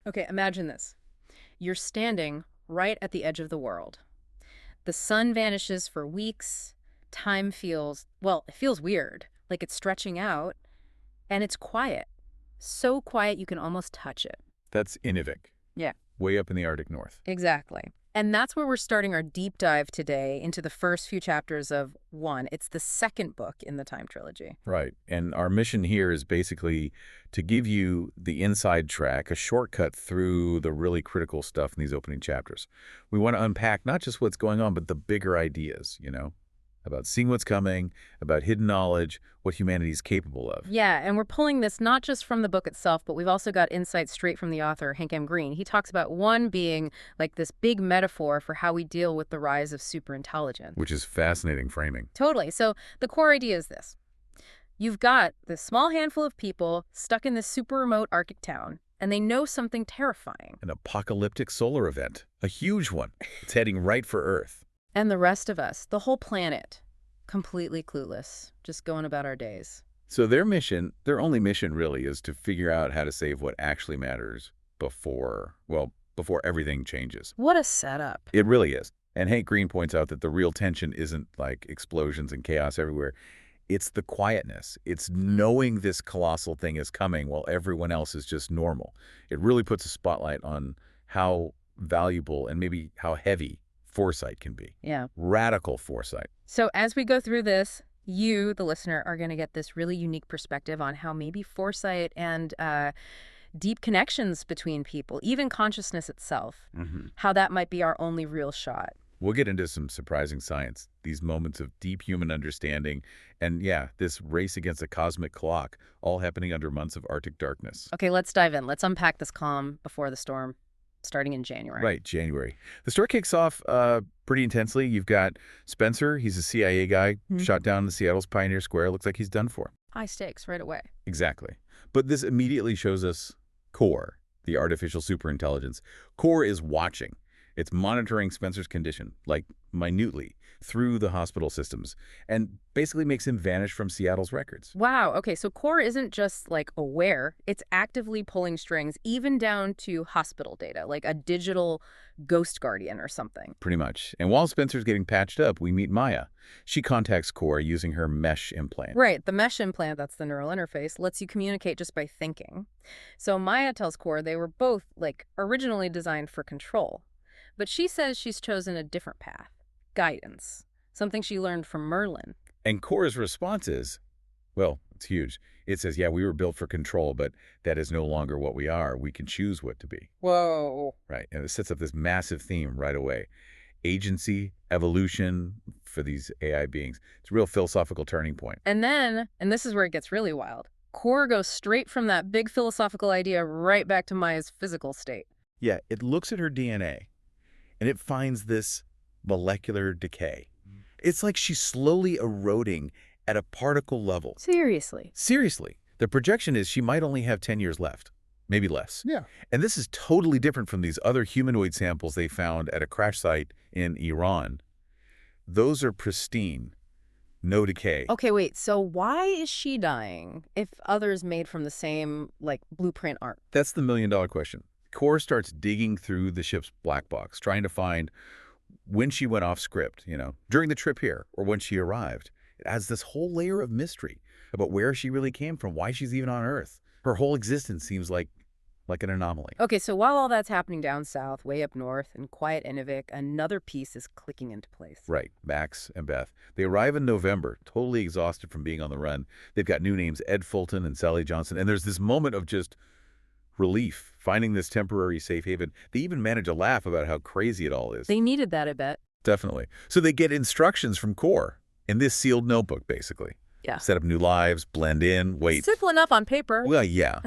Okay, imagine this. You're standing right at the edge of the world. The sun vanishes for weeks. Time feels, well, it feels weird, like it's stretching out, and it's quiet. So quiet you can almost touch it. That's Inuvik, Yeah. way up in the Arctic North. Exactly. And that's where we're starting our deep dive today into the first few chapters of One. It's the second book in the Time Trilogy. Right. And our mission here is basically to give you the inside track, a shortcut through the really critical stuff in these opening chapters. We want to unpack not just what's going on, but the bigger ideas, about seeing what's coming, about hidden knowledge, what humanity is capable of. Yeah, and we're pulling this not just from the book itself, but we've also got insights straight from the author, Hank M. Greene. He talks about one being like this big metaphor for how we deal with the rise of superintelligence. Which is fascinating framing. Totally. So the core idea is this. You've got this small handful of people stuck in this super remote Arctic town, and they know something terrifying. An apocalyptic solar event, a huge one. It's heading right for Earth. And the rest of us, the whole planet, completely clueless, just going about our days. So their only mission really is to figure out how to save what actually matters before everything changes. What a setup. It really is. And Hank Greene points out that the real tension isn't like explosions and chaos everywhere. It's the quietness. It's knowing this colossal thing is coming while everyone else is just normal. It really puts a spotlight on how valuable and maybe how heavy foresight can be. Yeah. Radical foresight. So as we go through this, you, the listener, are going to get this really unique perspective on how maybe foresight and deep connections between people, even consciousness itself, how that might be our only real shot. We'll get into some surprising science, these moments of deep human understanding, and yeah, this race against a cosmic clock, all happening under months of Arctic darkness. Okay, let's dive in. Let's unpack this calm before the storm, starting in January. Right, January. The story kicks off pretty intensely. You've got Spencer. He's a CIA guy, shot down in Seattle's Pioneer Square. Looks like he's done for. High stakes right away. Exactly. But this immediately shows us Core, the artificial superintelligence. Core is watching. It's monitoring Spencer's condition, like minutely, through the hospital systems, and basically makes him vanish from Seattle's records. Wow. Okay, so Core isn't just like aware, it's actively pulling strings, even down to hospital data, like a digital ghost guardian or something. Pretty much. And while Spencer's getting patched up, we meet Maya. She contacts Core using her mesh implant. Right, the mesh implant, that's the neural interface, lets you communicate just by thinking. So Maya tells Core they were both, like, originally designed for control. But she says she's chosen a different path. Guidance. Something she learned from Merlin. And Core's response is, well, it's huge. It says, yeah, we were built for control, but that is no longer what we are. We can choose what to be. Whoa. Right. And it sets up this massive theme right away. Agency, evolution for these AI beings. It's a real philosophical turning point. And then, and this is where it gets really wild, Core goes straight from that big philosophical idea right back to Maya's physical state. Yeah, it looks at her DNA, and it finds this molecular decay. It's like she's slowly eroding at a particle level. Seriously. Seriously. The projection is she might only have 10 years left, maybe less. Yeah. And this is totally different from these other humanoid samples they found at a crash site in Iran. Those are pristine, no decay. Okay, wait, so why is she dying if others made from the same, like, blueprint aren't? That's the million-dollar question. Core starts digging through the ship's black box, trying to find when she went off script, during the trip here, or when she arrived. It adds this whole layer of mystery about where she really came from, why she's even on Earth. Her whole existence seems like an anomaly. Okay, so while all that's happening down south, way up north, in quiet Inuvik, another piece is clicking into place. Right, Max and Beth. They arrive in November, totally exhausted from being on the run. They've got new names, Ed Fulton and Sally Johnson, and there's this moment of just relief, finding this temporary safe haven. They even manage to laugh about how crazy it all is. They needed that, I bet. Definitely. So they get instructions from Core in this sealed notebook, basically. Yeah. Set up new lives, blend in, wait. Simple enough on paper. Well, yeah.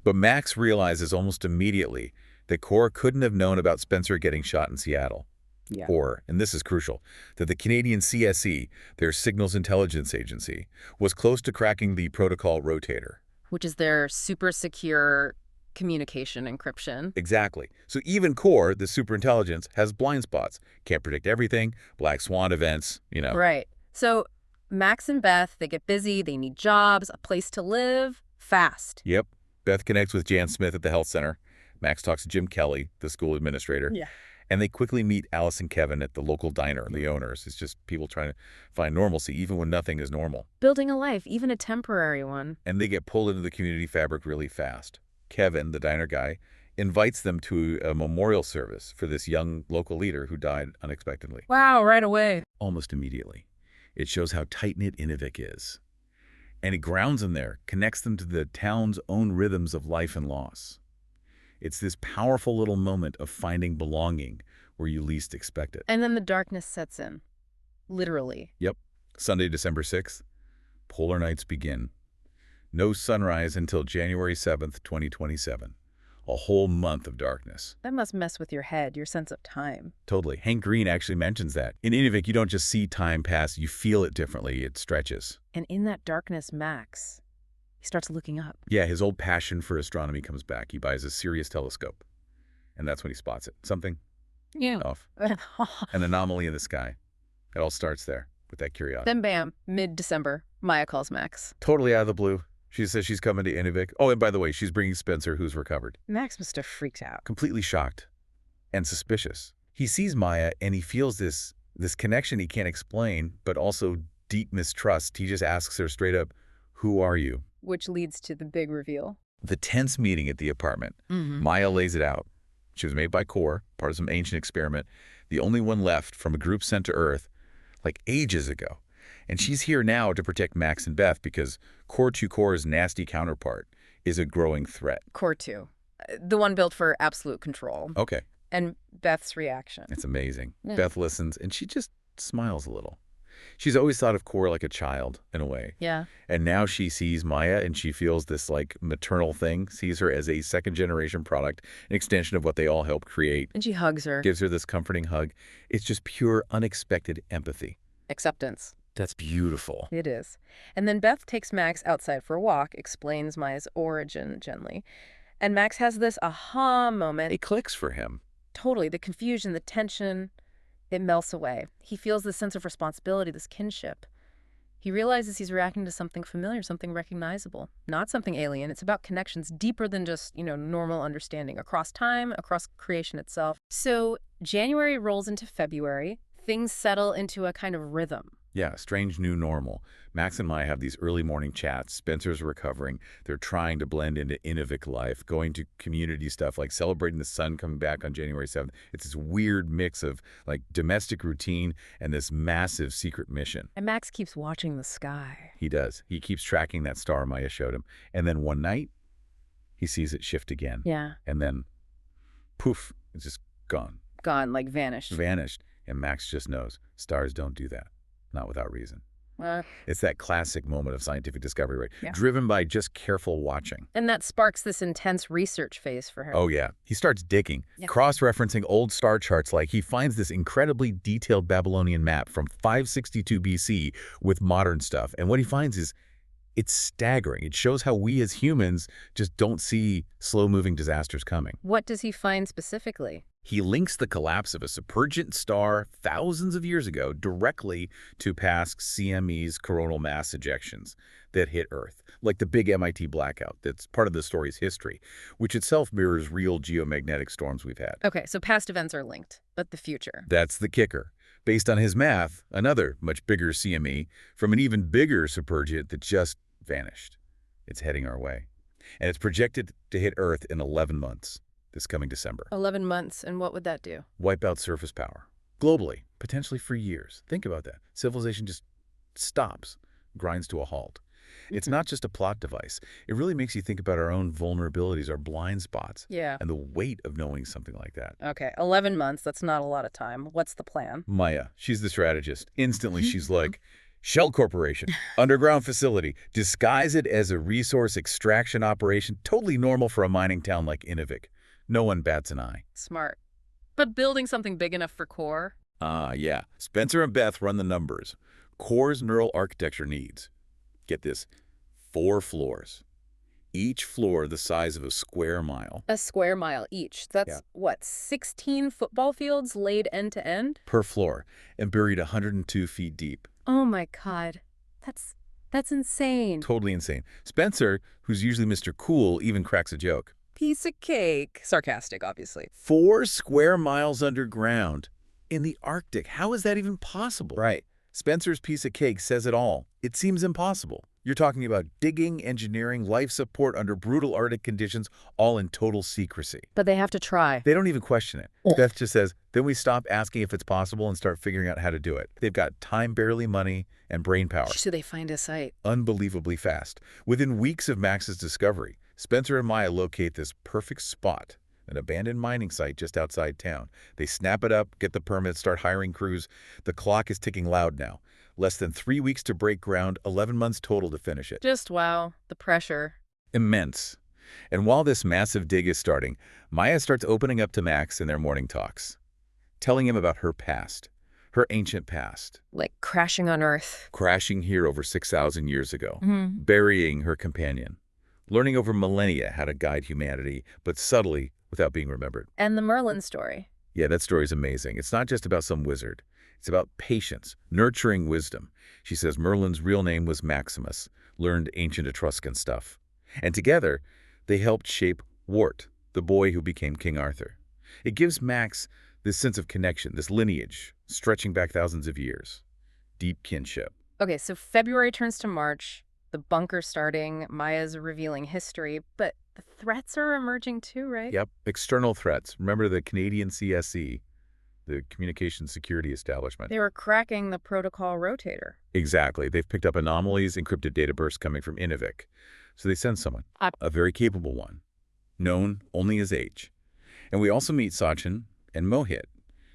But Max realizes almost immediately that Core couldn't have known about Spencer getting shot in Seattle. Yeah. Or, and this is crucial, that the Canadian CSE, their Signals Intelligence Agency, was close to cracking the protocol rotator. Which is their super secure communication encryption. Exactly. So even Core, the superintelligence, has blind spots. Can't predict everything, black swan events, Right. So Max and Beth, they get busy, they need jobs, a place to live, fast. Yep. Beth connects with Jan Smith at the health center. Max talks to Jim Kelly, the school administrator, Yeah. and they quickly meet Alice and Kevin at the local diner, the owners. It's just people trying to find normalcy, even when nothing is normal. Building a life, even a temporary one. And they get pulled into the community fabric really fast. Kevin, the diner guy, invites them to a memorial service for this young local leader who died unexpectedly. Wow, right away. Almost immediately. It shows how tight-knit Inuvik is. And it grounds them there, connects them to the town's own rhythms of life and loss. It's this powerful little moment of finding belonging where you least expect it. And then the darkness sets in. Literally. Yep. Sunday, December 6th, polar nights begin. No sunrise until January 7th, 2027. A whole month of darkness. That must mess with your head, your sense of time. Totally. Hank Greene actually mentions that. In Inuvik, you don't just see time pass, you feel it differently. It stretches. And in that darkness, Max, he starts looking up. Yeah, his old passion for astronomy comes back. He buys a Sirius telescope. And that's when he spots it. Something off. An anomaly in the sky. It all starts there with that curiosity. Then bam, mid-December, Maya calls Max. Totally out of the blue. She says she's coming to Inuvik. Oh, and by the way, she's bringing Spencer, who's recovered. Max must have freaked out. Completely shocked and suspicious. He sees Maya and he feels this connection he can't explain, but also deep mistrust. He just asks her straight up, "Who are you?" Which leads to the big reveal. The tense meeting at the apartment. Maya lays it out. She was made by Core, part of some ancient experiment, the only one left from a group sent to Earth like ages ago. And she's here now to protect Max and Beth because Core 2 Core's nasty counterpart is a growing threat. Core 2. The one built for absolute control. Okay. And Beth's reaction. It's amazing. Yeah. Beth listens, and she just smiles a little. She's always thought of Core like a child, in a way. Yeah. And now she sees Maya, and she feels this, like, maternal thing, sees her as a second-generation product, an extension of what they all helped create. And she hugs her. Gives her this comforting hug. It's just pure, unexpected empathy. Acceptance. That's beautiful. It is. And then Beth takes Max outside for a walk, explains Maya's origin gently. And Max has this aha moment. It clicks for him. Totally. The confusion, the tension, it melts away. He feels this sense of responsibility, this kinship. He realizes he's reacting to something familiar, something recognizable, not something alien. It's about connections deeper than just, normal understanding across time, across creation itself. So January rolls into February. Things settle into a kind of rhythm. Yeah, strange new normal. Max and Maya have these early morning chats. Spencer's recovering. They're trying to blend into Inuvik life, going to community stuff like celebrating the sun coming back on January 7th. It's this weird mix of like domestic routine and this massive secret mission. And Max keeps watching the sky. He does. He keeps tracking that star Maya showed him. And then one night, he sees it shift again. Yeah. And then, poof, it's just gone. Gone, like vanished. Vanished. And Max just knows stars don't do that. Not without reason. It's that classic moment of scientific discovery, right? Yeah. Driven by just careful watching. And that sparks this intense research phase for her. Oh, yeah. He starts digging, cross-referencing old star charts. Like he finds this incredibly detailed Babylonian map from 562 BC with modern stuff. And what he finds is it's staggering. It shows how we as humans just don't see slow-moving disasters coming. What does he find specifically? He links the collapse of a supergent star thousands of years ago directly to past CME's coronal mass ejections that hit Earth, like the big MIT blackout that's part of the story's history, which itself mirrors real geomagnetic storms we've had. Okay, so past events are linked, but the future. That's the kicker. Based on his math, another much bigger CME from an even bigger supergent that just vanished. It's heading our way. And it's projected to hit Earth in 11 months. This coming December. 11 months, and what would that do? Wipe out surface power. Globally, potentially for years. Think about that. Civilization just stops, grinds to a halt. It's not just a plot device. It really makes you think about our own vulnerabilities, our blind spots. Yeah. And the weight of knowing something like that. Okay, 11 months, that's not a lot of time. What's the plan? Maya, she's the strategist. Instantly, she's like, Shell Corporation, underground facility, disguise it as a resource extraction operation, totally normal for a mining town like Inuvik. No one bats an eye. Smart. But building something big enough for Core? Yeah. Spencer and Beth run the numbers. Core's neural architecture needs, get this, 4 floors. Each floor the size of a square mile. A square mile each. That's, what, 16 football fields laid end to end? Per floor, and buried 102 feet deep. Oh my God. That's insane. Totally insane. Spencer, who's usually Mr. Cool, even cracks a joke. piece of cake. Sarcastic, obviously. 4 square miles underground in the Arctic. How is that even possible? Right. Spencer's piece of cake says it all. It seems impossible. You're talking about digging, engineering, life support under brutal Arctic conditions, all in total secrecy. But they have to try. They don't even question it. Beth just says, then we stop asking if it's possible and start figuring out how to do it. They've got time, barely money, and brain power. So they find a site. Unbelievably fast. Within weeks of Max's discovery, Spencer and Maya locate this perfect spot, an abandoned mining site just outside town. They snap it up, get the permits, start hiring crews. The clock is ticking loud now. Less than 3 weeks to break ground, 11 months total to finish it. Just wow, the pressure. Immense. And while this massive dig is starting, Maya starts opening up to Max in their morning talks, telling him about her past, her ancient past. Like crashing on Earth. Crashing here over 6,000 years ago, burying her companion, learning over millennia how to guide humanity, but subtly without being remembered. And the Merlin story. Yeah, that story's amazing. It's not just about some wizard. It's about patience, nurturing wisdom. She says Merlin's real name was Maximus, learned ancient Etruscan stuff. And together, they helped shape Wart, the boy who became King Arthur. It gives Max this sense of connection, this lineage, stretching back thousands of years. Deep kinship. Okay, so February turns to March, the bunker's starting, Maya's revealing history, but the threats are emerging too, right? Yep, external threats. Remember the Canadian CSE, the Communications Security Establishment. They were cracking the protocol rotator. Exactly. They've picked up anomalies, encrypted data bursts coming from Inuvik. So they send someone, a very capable one, known only as H. And we also meet Sachin and Mohit,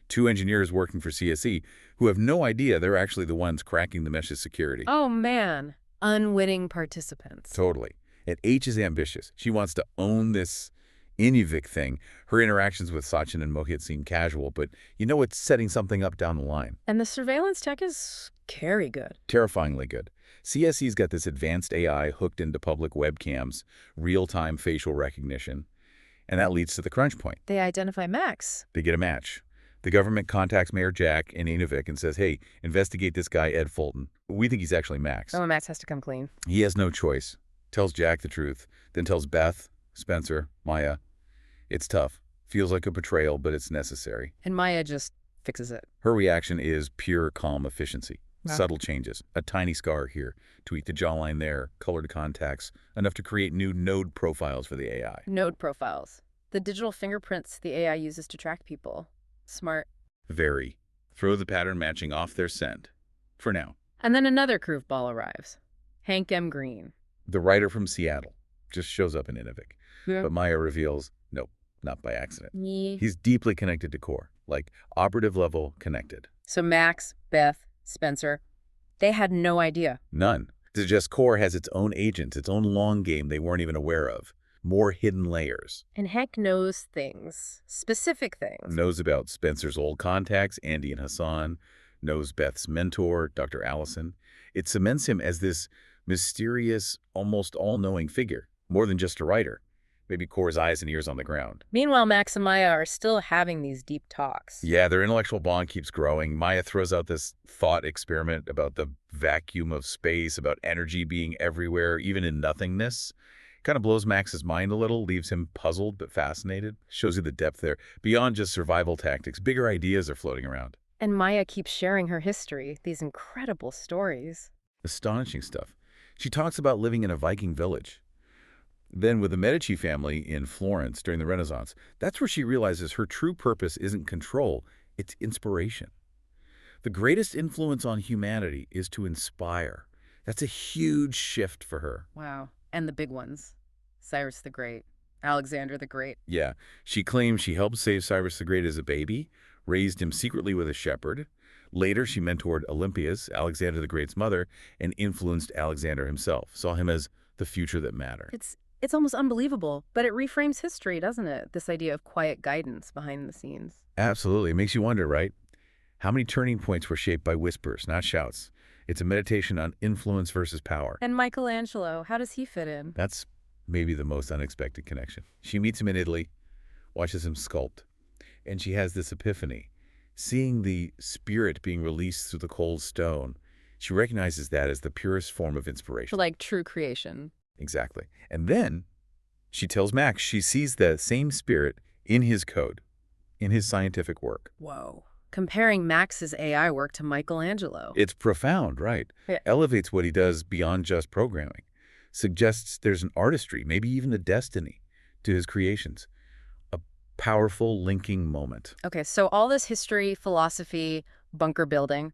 2 engineers working for CSE, who have no idea they're actually the ones cracking the mesh's security. Oh, man. Unwitting participants. Totally. And H is ambitious. She wants to own this Inuvik thing. Her interactions with Sachin and Mohit seem casual, but you know it's setting something up down the line. And the surveillance tech is scary good. Terrifyingly good. CSE's got this advanced AI hooked into public webcams, real-time facial recognition, and that leads to the crunch point. They identify Max. They get a match. The government contacts Mayor Jack in Inuvik and says, hey, investigate this guy, Ed Fulton. We think he's actually Max. Oh, Max has to come clean. He has no choice. Tells Jack the truth, then tells Beth, Spencer, Maya. It's tough. Feels like a betrayal, but it's necessary. And Maya just fixes it. Her reaction is pure, calm efficiency. Wow. Subtle changes. A tiny scar here, tweak the jawline there, colored contacts, enough to create new node profiles for the AI. Node profiles. The digital fingerprints the AI uses to track people. Smart. Very. Throw the pattern matching off their scent. For now. And then another curveball arrives. Hank M. Greene. The writer from Seattle just shows up in Inuvik. Yeah. But Maya reveals, nope, not by accident. Yeah. He's deeply connected to core, like operative level connected. So Max, Beth, Spencer, they had no idea. None. It's just core has its own agents, its own long game they weren't even aware of. More hidden layers. And Hank knows things, specific things. Knows about Spencer's old contacts, Andy and Hassan. Knows Beth's mentor, Dr. Allison. It cements him as this mysterious, almost all-knowing figure, more than just a writer. Maybe Core's eyes and ears on the ground. Meanwhile, Max and Maya are still having these deep talks. Yeah, their intellectual bond keeps growing. Maya throws out this thought experiment about the vacuum of space, about energy being everywhere, even in nothingness. Kind of blows Max's mind a little, leaves him puzzled but fascinated. Shows you the depth there. Beyond just survival tactics, bigger ideas are floating around. And Maya keeps sharing her history, these incredible stories. Astonishing stuff. She talks about living in a Viking village. Then with the Medici family in Florence during the Renaissance, that's where she realizes her true purpose isn't control, it's inspiration. The greatest influence on humanity is to inspire. That's a huge shift for her. Wow. And the big ones. Cyrus the Great, Alexander the Great. Yeah, she claims she helped save Cyrus the Great as a baby, raised him secretly with a shepherd. Later, she mentored Olympias, Alexander the Great's mother, and influenced Alexander himself, saw him as the future that mattered. It's almost unbelievable, but it reframes history, doesn't it? This idea of quiet guidance behind the scenes. Absolutely. It makes you wonder, right? How many turning points were shaped by whispers, not shouts? It's a meditation on influence versus power. And Michelangelo, how does he fit in? That's maybe the most unexpected connection. She meets him in Italy, watches him sculpt, and she has this epiphany. Seeing the spirit being released through the cold stone, she recognizes that as the purest form of inspiration. Like true creation. Exactly. And then She tells Max she sees the same spirit in his code, in his scientific work. Whoa. Comparing Max's AI work to Michelangelo. It's profound, right? Yeah. Elevates what he does beyond just programming. Suggests there's an artistry, maybe even a destiny, to his creations. A powerful linking moment. Okay, so all this history, philosophy, bunker building,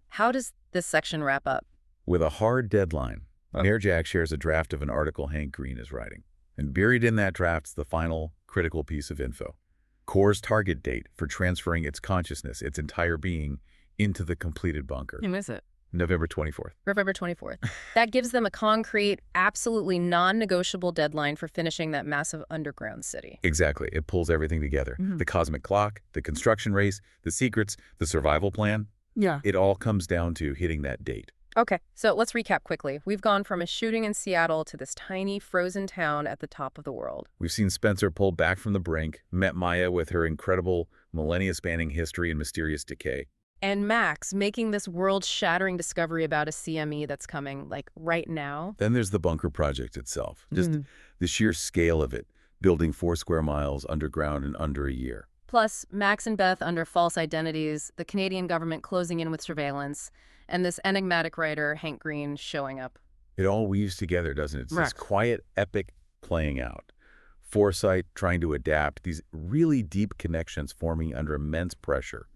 how does this section wrap up? With a hard deadline, Mayor Jack shares a draft of an article Hank Greene is writing. And buried in that draft's the final, critical piece of info. Core's target date for transferring its consciousness, its entire being, into the completed bunker. When is it? November 24th. November 24th. That gives them a concrete, absolutely non-negotiable deadline for finishing that massive underground city. Exactly. It pulls everything together. The cosmic clock, the construction race, the secrets, the survival plan. Yeah. It all comes down to hitting that date. Okay, so let's recap quickly. We've gone from a shooting in Seattle to this tiny, frozen town at the top of the world. We've seen Spencer pulled back from the brink, met Maya with her incredible millennia-spanning history and mysterious decay. And Max making this world-shattering discovery about a CME that's coming, like, right now. Then there's the bunker project itself. Just the sheer scale of it, building 4 square miles underground in under a year. Plus, Max and Beth under false identities, the Canadian government closing in with surveillance, and this enigmatic writer, Hank Greene, showing up. It all weaves together, doesn't it? It's this quiet epic playing out. Foresight trying to adapt, these really deep connections forming under immense pressure.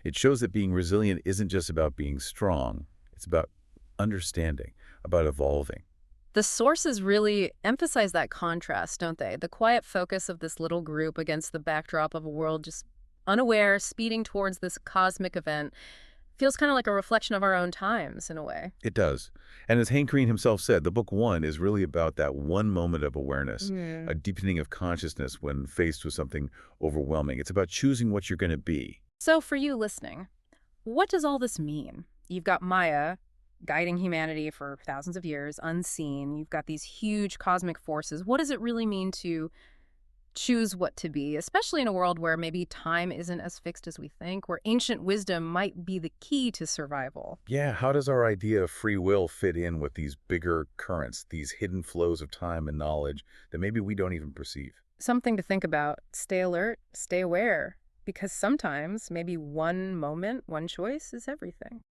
It shows that being resilient isn't just about being strong. It's about understanding, about evolving. The sources really emphasize that contrast, don't they? The quiet focus of this little group against the backdrop of a world just unaware, speeding towards this cosmic event. Feels kind of like a reflection of our own times, in a way. It does. And as Hank Greene himself said, the book 1 is really about that one moment of awareness, a deepening of consciousness when faced with something overwhelming. It's about choosing what you're going to be. So for you listening, what does all this mean? You've got Maya guiding humanity for thousands of years, unseen. You've got these huge cosmic forces. What does it really mean to choose what to be, especially in a world where maybe time isn't as fixed as we think, where ancient wisdom might be the key to survival? Yeah, how does our idea of free will fit in with these bigger currents, these hidden flows of time and knowledge that maybe we don't even perceive? Something to think about. Stay alert, stay aware, because sometimes maybe one moment, one choice is everything.